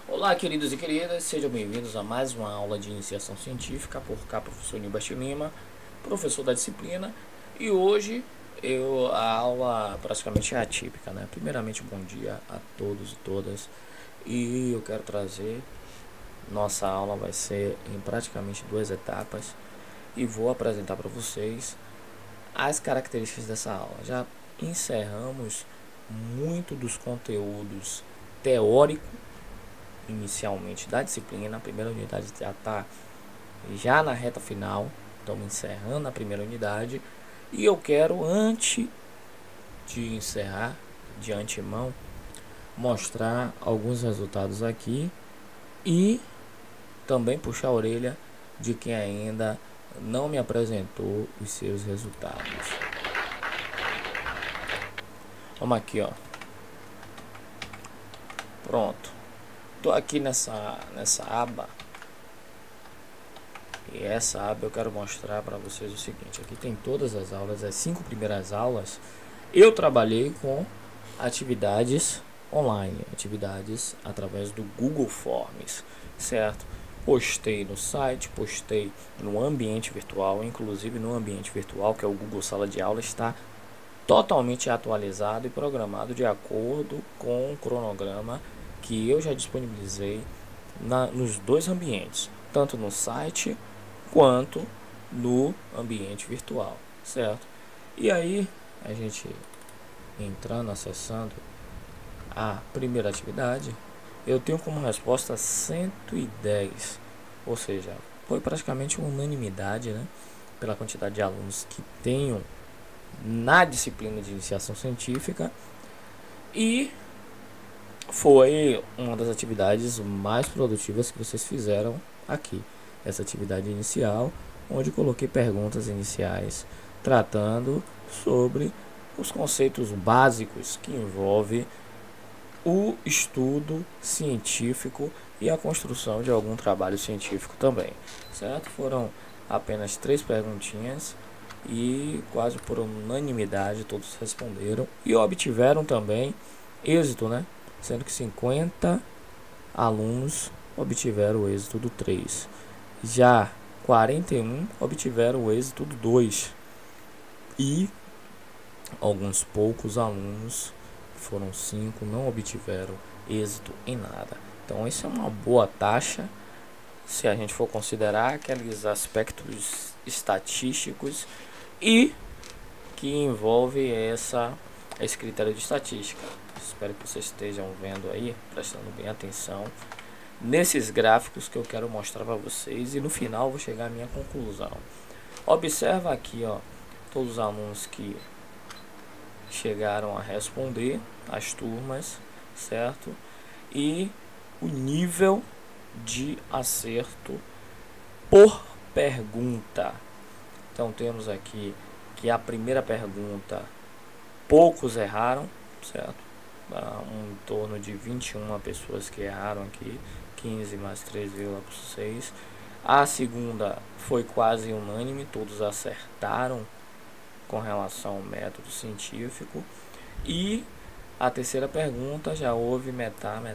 Olá, queridos e queridas, sejam bem-vindos a mais uma aula de iniciação científica por cá, professor Nilberto Lima, professor da disciplina. E hoje a aula praticamente é atípica, né? Primeiramente, bom dia a todos e todas. E eu quero trazer, nossa aula vai ser em praticamente duas etapas e vou apresentar para vocês as características dessa aula. Já encerramos muito dos conteúdos teóricos inicialmente da disciplina. A primeira unidade já está já na reta final, estamos encerrando a primeira unidade e eu quero, antes de encerrar, de antemão, mostrar alguns resultados aqui e também puxar a orelha de quem ainda não me apresentou os seus resultados. Vamos aqui, ó. Pronto. Tô aqui nessa aba. E essa aba eu quero mostrar para vocês o seguinte. Aqui tem todas as aulas, as 5 primeiras aulas. Eu trabalhei com atividades online, atividades através do Google Forms, certo? Postei no site, postei no ambiente virtual, inclusive no ambiente virtual, que é o Google Sala de Aula, está totalmente atualizado e programado de acordo com o cronograma que eu já disponibilizei nos dois ambientes, tanto no site quanto no ambiente virtual, certo? E aí, a gente entrando, acessando a primeira atividade, eu tenho como resposta 110, ou seja, foi praticamente uma unanimidade, né? Pela quantidade de alunos que tenho na disciplina de iniciação científica, e foi uma das atividades mais produtivas que vocês fizeram aqui. Essa atividade inicial, onde coloquei perguntas iniciais tratando sobre os conceitos básicos que envolvem o estudo científico e a construção de algum trabalho científico também, certo? Foram apenas 3 perguntinhas e quase por unanimidade todos responderam e obtiveram também êxito, né? Sendo que 50 alunos obtiveram o êxito do 3. Já 41 obtiveram o êxito do 2. E alguns poucos alunos, foram 5, não obtiveram êxito em nada. Então isso é uma boa taxa, se a gente for considerar aqueles aspectos estatísticos e que envolve esse critério de estatística. Espero que vocês estejam vendo aí, prestando bem atenção nesses gráficos que eu quero mostrar para vocês, e no final vou chegar à minha conclusão. Observa aqui, ó, todos os alunos que chegaram a responder, as turmas, certo? E o nível de acerto por pergunta. Então temos aqui que a primeira pergunta poucos erraram, certo? Em torno de 21 pessoas que erraram aqui, 15 mais 3,6. A segunda foi quase unânime, todos acertaram com relação ao método científico. E a terceira pergunta já houve metade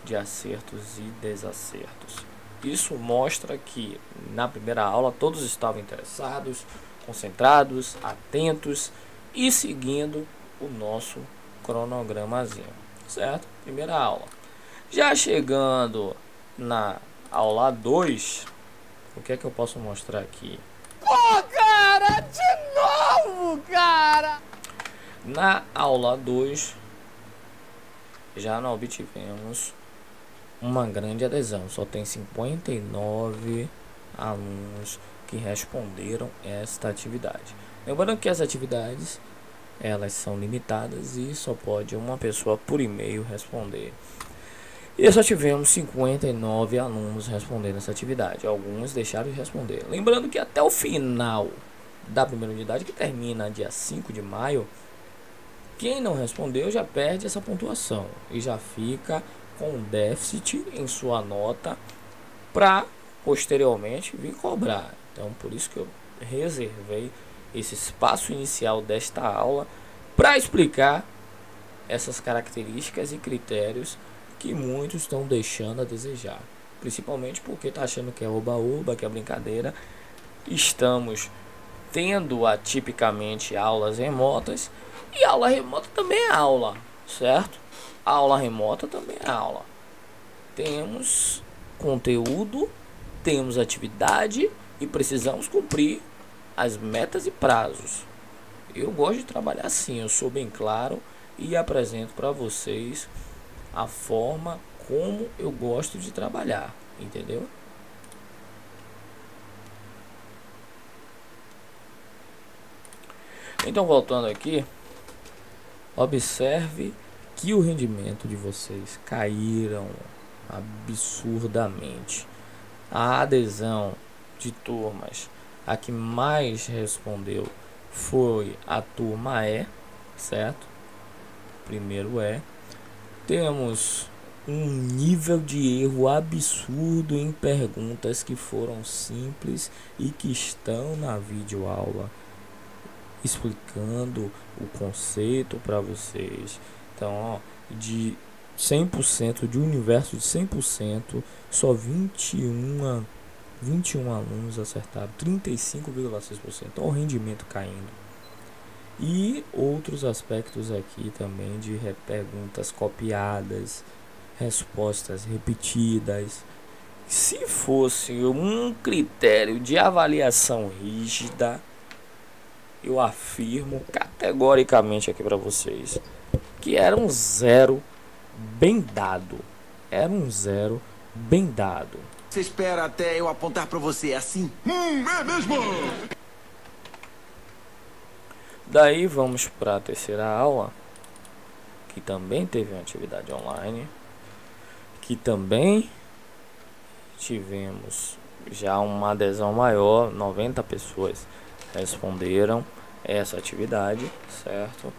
de acertos e desacertos. Isso mostra que na primeira aula todos estavam interessados, concentrados, atentos e seguindo o nosso cronogramazinho, certo? Primeira aula. Já chegando na aula 2, o que é que eu posso mostrar aqui? Pô, cara, de novo, cara! Na aula 2, já não obtivemos uma grande adesão. Só tem 59 alunos que responderam esta atividade. Lembrando que as atividades, elas são limitadas e só pode uma pessoa por e-mail responder. E só tivemos 59 alunos respondendo essa atividade. Alguns deixaram de responder. Lembrando que até o final da primeira unidade, que termina dia 5 de maio, quem não respondeu já perde essa pontuação e já fica com um déficit em sua nota para posteriormente vir cobrar. Então, por isso que eu reservei esse espaço inicial desta aula para explicar essas características e critérios que muitos estão deixando a desejar, principalmente porque tá achando que é oba-oba, que é brincadeira. Estamos tendo atipicamente aulas remotas, e aula remota também é aula, certo? Aula remota também é aula. Temos conteúdo, temos atividade e precisamos cumprir as metas e prazos. Eu gosto de trabalhar assim, eu sou bem claro e apresento para vocês a forma como eu gosto de trabalhar, entendeu? Então, voltando aqui, observe que o rendimento de vocês caíram absurdamente. A adesão de turmas, a que mais respondeu foi a turma E, certo? Primeiro E. Temos um nível de erro absurdo em perguntas que foram simples e que estão na videoaula, explicando o conceito para vocês. Então, ó, de 100%, de um universo de 100%, só 21 alunos acertaram, 35,6%. Então, o rendimento caindo. E outros aspectos aqui também de perguntas copiadas, respostas repetidas. Se fosse um critério de avaliação rígida, eu afirmo categoricamente aqui para vocês que era um zero bem dado. Era um zero bem dado. Você espera até eu apontar para você assim? É mesmo! Daí vamos para a terceira aula, que também teve uma atividade online, que também tivemos já uma adesão maior, 90 pessoas responderam essa atividade, certo?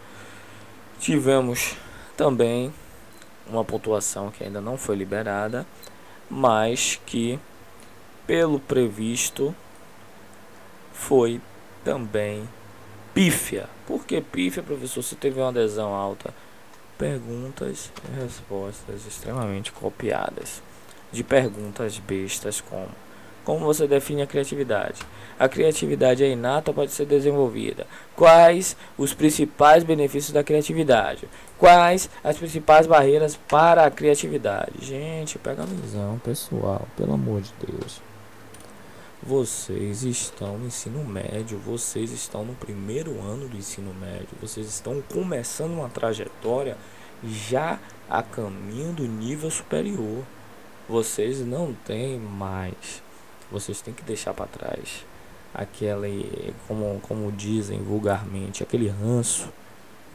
Tivemos também uma pontuação que ainda não foi liberada, mas que pelo previsto foi também pífia. Por que pífia, professor? Se teve uma adesão alta, perguntas e respostas extremamente copiadas, de perguntas bestas como você define a criatividade? A criatividade é inata, pode ser desenvolvida. Quais os principais benefícios da criatividade? Quais as principais barreiras para a criatividade? Gente, pega a visão, pessoal, pelo amor de Deus. Vocês estão no ensino médio, vocês estão no primeiro ano do ensino médio, vocês estão começando uma trajetória já a caminho do nível superior. Vocês não têm mais, vocês têm que deixar para trás aquele, como dizem vulgarmente, aquele ranço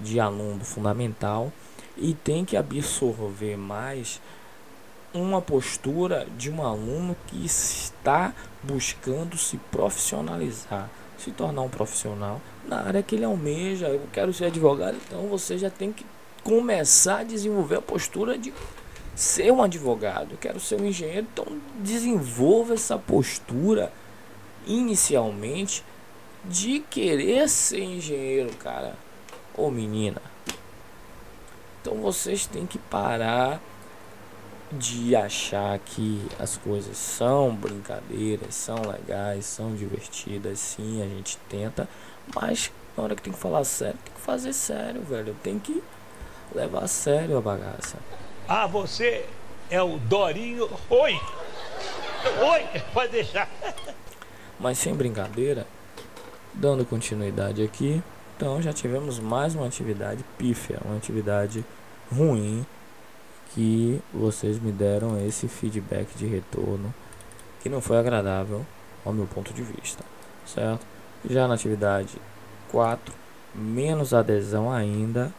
de aluno fundamental, e tem que absorver mais uma postura de um aluno que está buscando se profissionalizar, se tornar um profissional na área que ele almeja. Eu quero ser advogado, então você já tem que começar a desenvolver a postura de ser um advogado. Eu quero ser um engenheiro, então desenvolva essa postura inicialmente de querer ser engenheiro, cara ou menina. Então vocês têm que parar de achar que as coisas são brincadeiras, são legais, são divertidas. Sim, a gente tenta, mas na hora que tem que falar sério, tem que fazer sério, velho. Tem que levar a sério a bagaça. Ah, você é o Dorinho. Oi! Oi! Pode deixar. Mas sem brincadeira, dando continuidade aqui, então já tivemos mais uma atividade pífia, uma atividade ruim, que vocês me deram esse feedback de retorno que não foi agradável ao meu ponto de vista, certo? Já na atividade 4, menos adesão ainda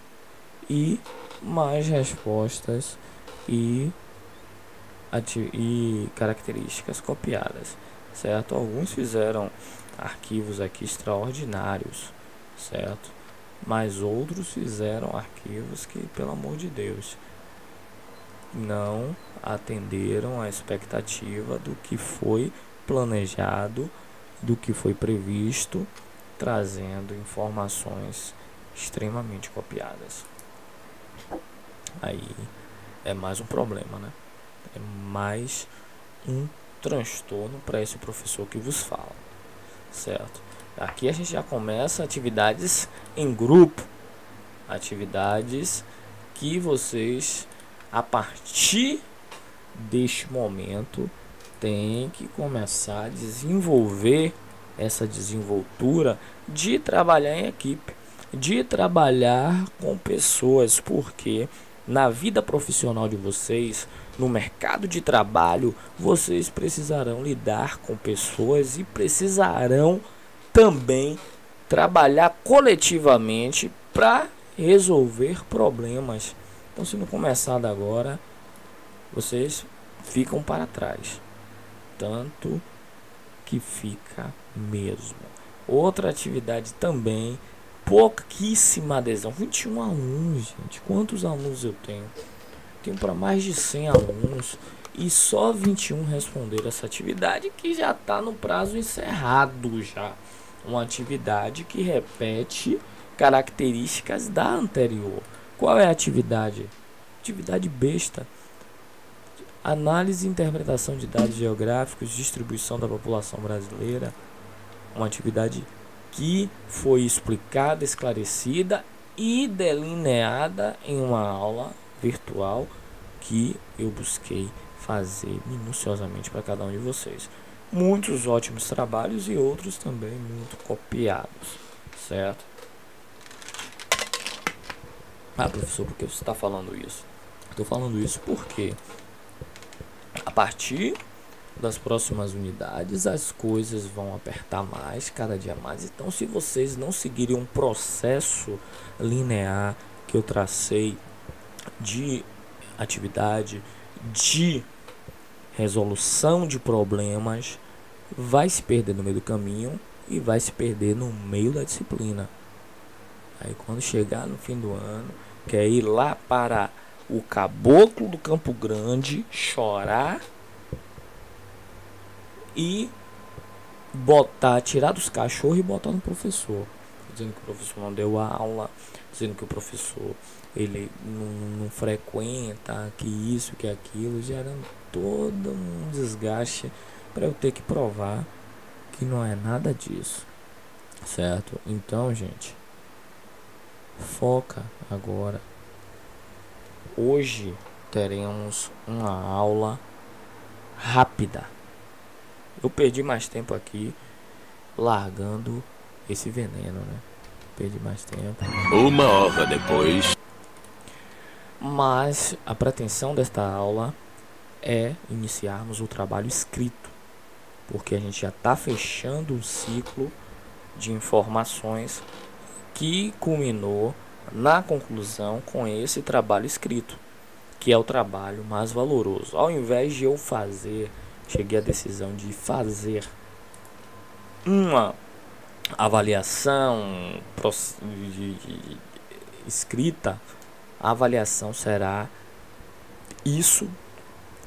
e mais respostas e características copiadas, certo? Alguns fizeram arquivos aqui extraordinários, certo? Mas outros fizeram arquivos que, pelo amor de Deus, não atenderam a expectativa do que foi planejado, do que foi previsto, trazendo informações extremamente copiadas. Aí é mais um problema, né? É mais um transtorno para esse professor que vos fala, certo? Aqui a gente já começa atividades em grupo, atividades que vocês, a partir deste momento, têm que começar a desenvolver essa desenvoltura de trabalhar em equipe, de trabalhar com pessoas, porque na vida profissional de vocês, no mercado de trabalho, vocês precisarão lidar com pessoas e precisarão também trabalhar coletivamente para resolver problemas. Então, se não começar agora, vocês ficam para trás, tanto que fica mesmo. Outra atividade também, pouquíssima adesão, 21 alunos, gente. Quantos alunos eu tenho? Tenho para mais de 100 alunos e só 21 responderam essa atividade, que já está no prazo encerrado já. Uma atividade que repete características da anterior. Qual é a atividade? Atividade besta. Análise e interpretação de dados geográficos, distribuição da população brasileira. Uma atividade que foi explicada, esclarecida e delineada em uma aula virtual que eu busquei fazer minuciosamente para cada um de vocês. Muitos ótimos trabalhos e outros também muito copiados, certo? Ah, professor, por que você está falando isso? Estou falando isso porque a partir das próximas unidades as coisas vão apertar mais, cada dia mais. Então, se vocês não seguirem um processo linear que eu tracei de atividade, de resolução de problemas, vai se perder no meio do caminho e vai se perder no meio da disciplina. Aí quando chegar no fim do ano, quer ir lá para o caboclo do Campo Grande, chorar e tirar dos cachorros e botar no professor, dizendo que o professor não deu aula, dizendo que o professor ele não frequenta, que isso, que aquilo, gerando todo um desgaste para eu ter que provar que não é nada disso, certo? Então, gente, foca agora. Hoje teremos uma aula rápida. Eu perdi mais tempo aqui largando esse veneno, né? Perdi mais tempo. 1 hora depois. Mas a pretensão desta aula é iniciarmos o trabalho escrito, porque a gente já está fechando um ciclo de informações que culminou na conclusão com esse trabalho escrito, que é o trabalho mais valoroso. Ao invés de eu cheguei à decisão de fazer uma avaliação escrita, a avaliação será isso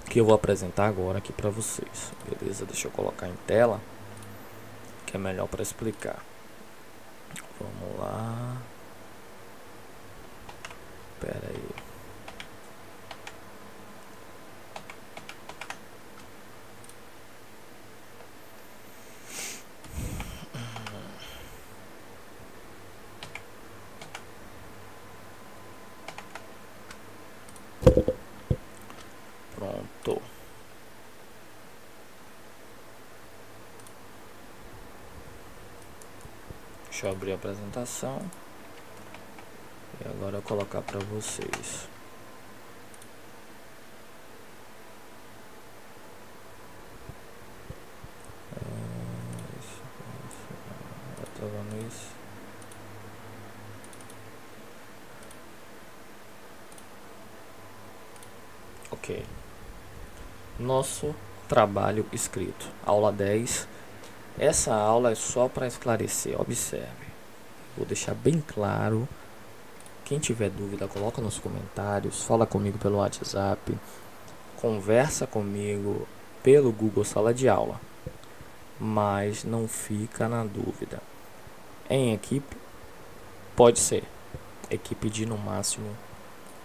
que eu vou apresentar agora aqui para vocês. Beleza? Deixa eu colocar em tela, que é melhor para explicar. Vamos lá. Espera aí. Pronto. Deixa eu abrir a apresentação e agora eu colocar para vocês. Ok. Nosso trabalho escrito. Aula 10. Essa aula é só para esclarecer. Observe. Vou deixar bem claro. Quem tiver dúvida, coloca nos comentários. Fala comigo pelo WhatsApp. Conversa comigo pelo Google Sala de Aula. Mas não fica na dúvida. Em equipe, pode ser. Equipe de no máximo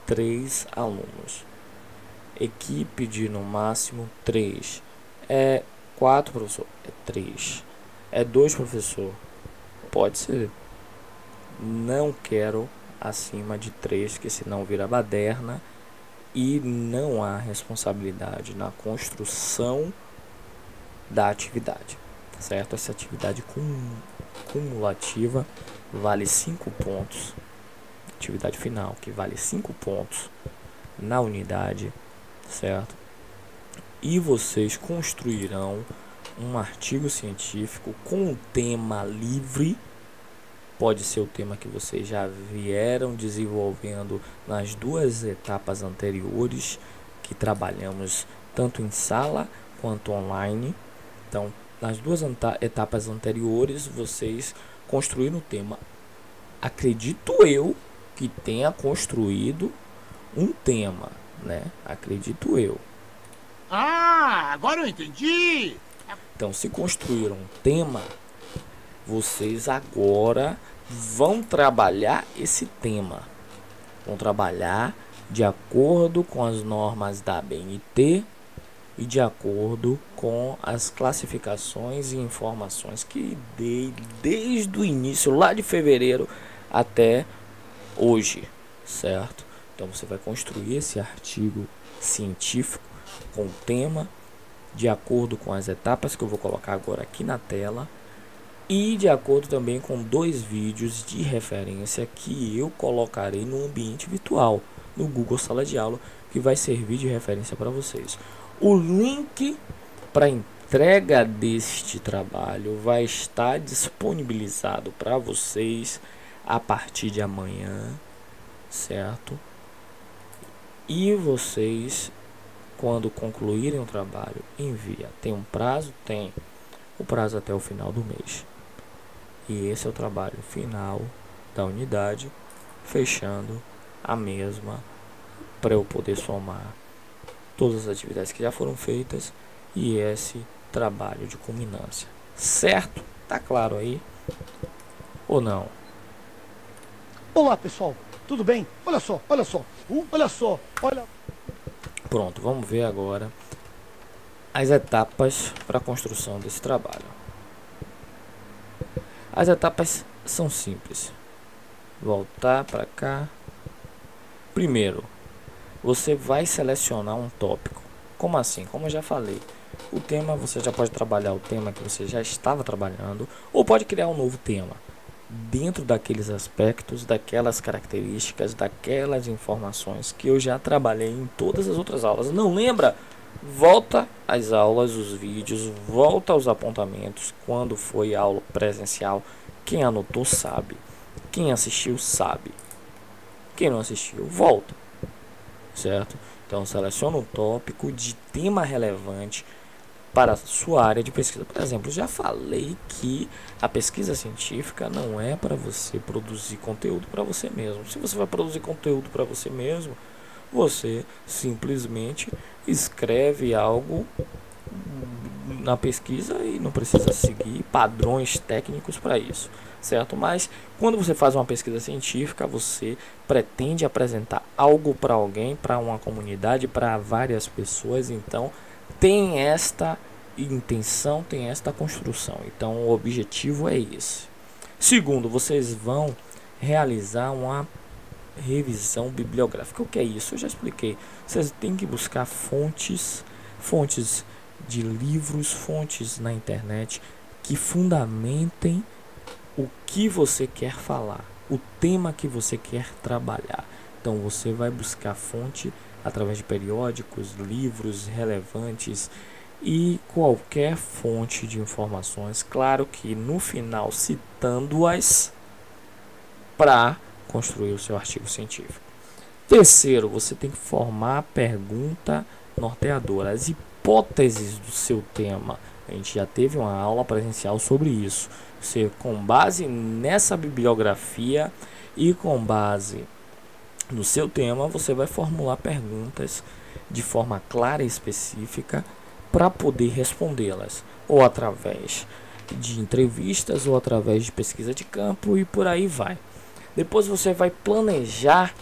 3 alunos. Equipe de no máximo 3. É 4, professor? É 3. É 2, professor? Pode ser. Não quero acima de 3, que senão vira baderna e não há responsabilidade na construção da atividade, certo? Essa atividade cumulativa vale 5 pontos. Atividade final que vale 5 pontos na unidade, certo? E vocês construirão um artigo científico com um tema livre. Pode ser o tema que vocês já vieram desenvolvendo nas 2 etapas anteriores que trabalhamos tanto em sala quanto online. Então, nas 2 etapas anteriores, vocês construíram o tema. Acredito eu que tenha construído um tema, né? Acredito eu. Ah, agora eu entendi! Então, se construíram um tema, vocês agora vão trabalhar esse tema. Vão trabalhar de acordo com as normas da ABNT e de acordo com as classificações e informações que dei desde o início, lá de fevereiro até hoje, certo? Então você vai construir esse artigo científico com o tema de acordo com as etapas que eu vou colocar agora aqui na tela e de acordo também com 2 vídeos de referência que eu colocarei no ambiente virtual, no Google Sala de Aula, que vai servir de referência para vocês. O link para entrega deste trabalho vai estar disponibilizado para vocês a partir de amanhã, certo? E vocês, quando concluírem o trabalho, envia. Tem um prazo? Tem o prazo até o final do mês. E esse é o trabalho final da unidade, fechando a mesma para eu poder somar todas as atividades que já foram feitas e esse trabalho de culminância. Certo? Tá claro aí? Ou não? Olá, pessoal. Tudo bem? Olha só. Olha. Pronto, vamos ver agora as etapas para a construção desse trabalho. As etapas são simples. Voltar para cá. Primeiro, você vai selecionar um tópico. Como assim? Como eu já falei, o tema, você já pode trabalhar o tema que você já estava trabalhando, ou pode criar um novo tema dentro daqueles aspectos, daquelas características, daquelas informações que eu já trabalhei em todas as outras aulas. Não lembra? Volta às aulas, os vídeos, volta aos apontamentos quando foi aula presencial. Quem anotou sabe, quem assistiu sabe, quem não assistiu volta, certo? Então seleciona um tópico de tema relevante para a sua área de pesquisa. Por exemplo, já falei que a pesquisa científica não é para você produzir conteúdo para você mesmo. Se você vai produzir conteúdo para você mesmo, você simplesmente escreve algo na pesquisa e não precisa seguir padrões técnicos para isso, certo? Mas quando você faz uma pesquisa científica, você pretende apresentar algo para alguém, para uma comunidade, para várias pessoas. Então tem esta intenção, tem esta construção. Então o objetivo é esse. Segundo, vocês vão realizar uma revisão bibliográfica. O que é isso? Eu já expliquei. Vocês têm que buscar fontes de livros, fontes na internet que fundamentem o que você quer falar, o tema que você quer trabalhar. Então você vai buscar fonte através de periódicos, livros relevantes e qualquer fonte de informações, claro que no final citando-as para construir o seu artigo científico. Terceiro, você tem que formar a pergunta norteadora, as hipóteses do seu tema. A gente já teve uma aula presencial sobre isso. Você, com base nessa bibliografia e com base no seu tema, você vai formular perguntas de forma clara e específica para poder respondê-las, ou através de entrevistas, ou através de pesquisa de campo, e por aí vai. Depois você vai planejar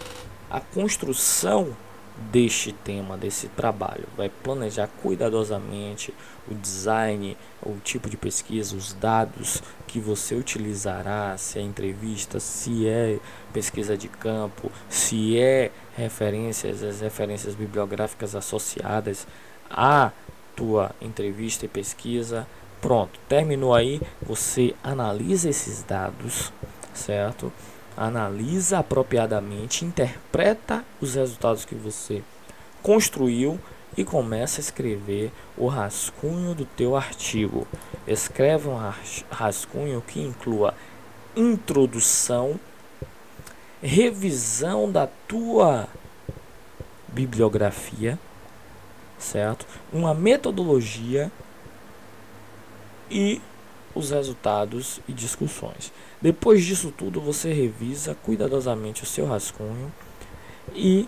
a construção deste tema, desse trabalho. Vai planejar cuidadosamente o design, o tipo de pesquisa, os dados que você utilizará, se é entrevista, se é pesquisa de campo, se é as referências bibliográficas associadas à tua entrevista e pesquisa. Pronto, terminou aí, você analisa esses dados, certo? Analisa apropriadamente, interpreta os resultados que você construiu e começa a escrever o rascunho do teu artigo. Escreve um rascunho que inclua introdução, revisão da tua bibliografia, certo? Uma metodologia e os resultados e discussões. Depois disso tudo, você revisa cuidadosamente o seu rascunho e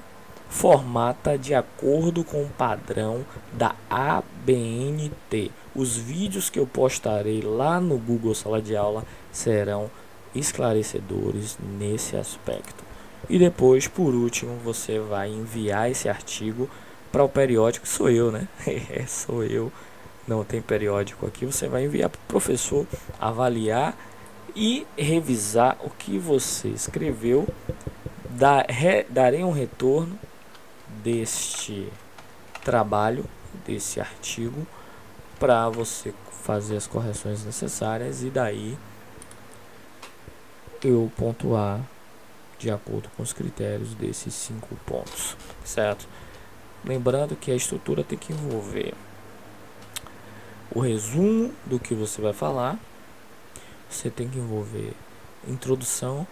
formata de acordo com o padrão da ABNT. Os vídeos que eu postarei lá no Google Sala de Aula serão esclarecedores nesse aspecto. E depois, por último, você vai enviar esse artigo para o periódico. Sou eu, né? Sou eu. Não tem periódico aqui. Você vai enviar para o professor avaliar e revisar o que você escreveu. Darei um retorno deste trabalho, desse artigo, para você fazer as correções necessárias e daí eu pontuar de acordo com os critérios desses 5 pontos, certo? Lembrando que a estrutura tem que envolver o resumo do que você vai falar, você tem que envolver introdução,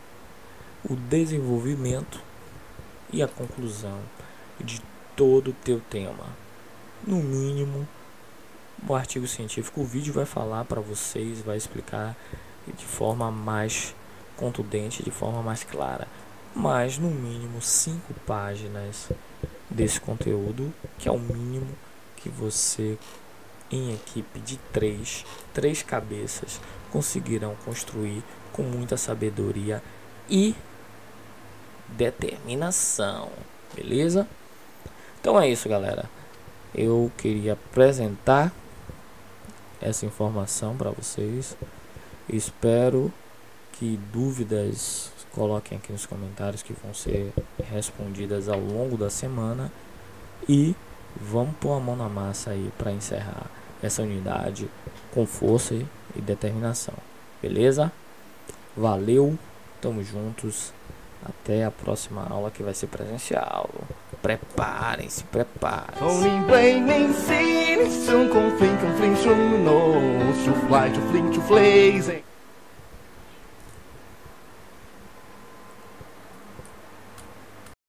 o desenvolvimento e a conclusão de todo o teu tema. No mínimo, o artigo científico, o vídeo vai falar para vocês, vai explicar de forma mais contundente, de forma mais clara, mas no mínimo 5 páginas desse conteúdo, que é o mínimo que você, em equipe de 3 cabeças, conseguirão construir com muita sabedoria e determinação, beleza? Então é isso, galera. Eu queria apresentar essa informação para vocês. Espero que dúvidas coloquem aqui nos comentários, que vão ser respondidas ao longo da semana. E vamos pôr a mão na massa aí para encerrar essa unidade com força e determinação, beleza? Valeu, tamo juntos, até a próxima aula, que vai ser presencial. Preparem-se. Fly to fling to flazing.